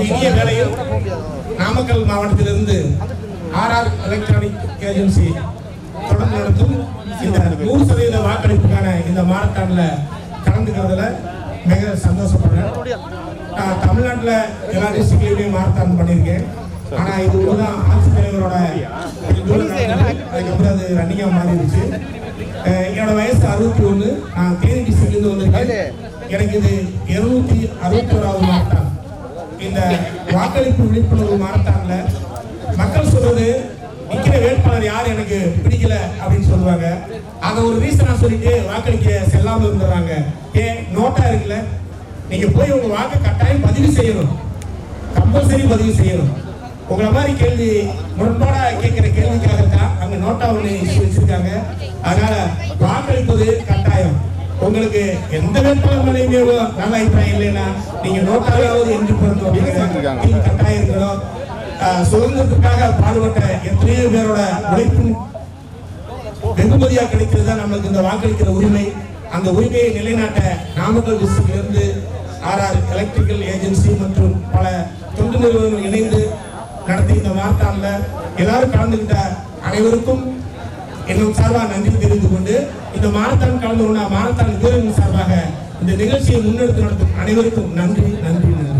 இனிய வேளையில் நாமக்கல் மாவட்டத்திலிருந்து RR எலக்ட்ரானிக் ஏஜென்சி தொடர்ந்து நடத்தும் இந்த 100% வாக்களிப்புக்கான இந்த மாரத்தான்ல கலந்துக்கிறதுல மிக சந்தோஷப்படுறேன். நான் தமிழ்நாட்டில் எல்லா டிஸ்ட்ரிக்ட்லையுமே மாரத்தான் பண்ணியிருக்கேன். ஆனால் இது ஒன்றுதான் ஆட்சித்தலைவரோட அதுக்கப்புறம் அது ரன்னிங்காக மாறிடுச்சு. என்னோட வயசு 61. நான் தேனி டிஸ்ட்ரிக்ட்லேருந்து வந்திருக்கேன். எனக்கு இது 261வது மாரத்தான். இந்த வாக்களிப்பு விழிப்புணர்வு மாரத்தான்ல மக்கள் சொல்றது நிக்கிற வேட்பாளர் யார் எனக்கு பிடிக்கல அப்படின்னு சொல்லுவாங்க. அதை ஒரு ரீசனா சொல்லிட்டு வாக்களிக்க செல்லாம இருந்துறாங்க. நோட்டா இருக்குல்ல, நீங்க போய் உங்க வாக்கு கட்டாயம் பதிவு செய்யணும், கம்பல்சரி பதிவு செய்யணும். உங்களை மாதிரி கேள்வி முரண்பாடா கேட்கிற கேள்விக்காகத்தான் அங்க நோட்டா ஒண்ணு வச்சிருக்காங்க. அதனால வாக்களிப்பது கட்டாயம். உங்களுக்கு எந்த வேட்பாளர் மேலேயுமே நல்ல அபிப்பிராயம் இல்லைன்னா நீங்க நோட்டாவது என்று பிறந்தோம் அப்படிங்கிற கட்டாயம் இருக்கணும். சுதந்திரத்துக்காக பாடுபட்ட எத்தனையோ பேரோட உழைப்பு வெகுமதியாக கிடைக்கிறது தான் நம்மளுக்கு இந்த வாக்களிக்கிற உரிமை. அந்த உரிமையை நிலைநாட்ட நாமக்கல் டிஸ்ட்ரிக்ட்ல இருந்து RR எலக்ட்ரிக்கல் ஏஜென்சி மற்றும் பல தொண்டு நிறுவனங்கள் இணைந்து நடத்தி இந்த மாரத்தான்ல எல்லாரும் கலந்துகிட்ட அனைவருக்கும் என்னும் சார்பாக நன்றி தெரிவித்துக் கொண்டு இந்த மாரத்தான் கலந்து கொண்ட மாரத்தான் வீரர்கள் சார்பாக இந்த நிகழ்ச்சியை முன்னெடுத்து நடத்தும் அனைவருக்கும் நன்றி நன்றி நன்றி.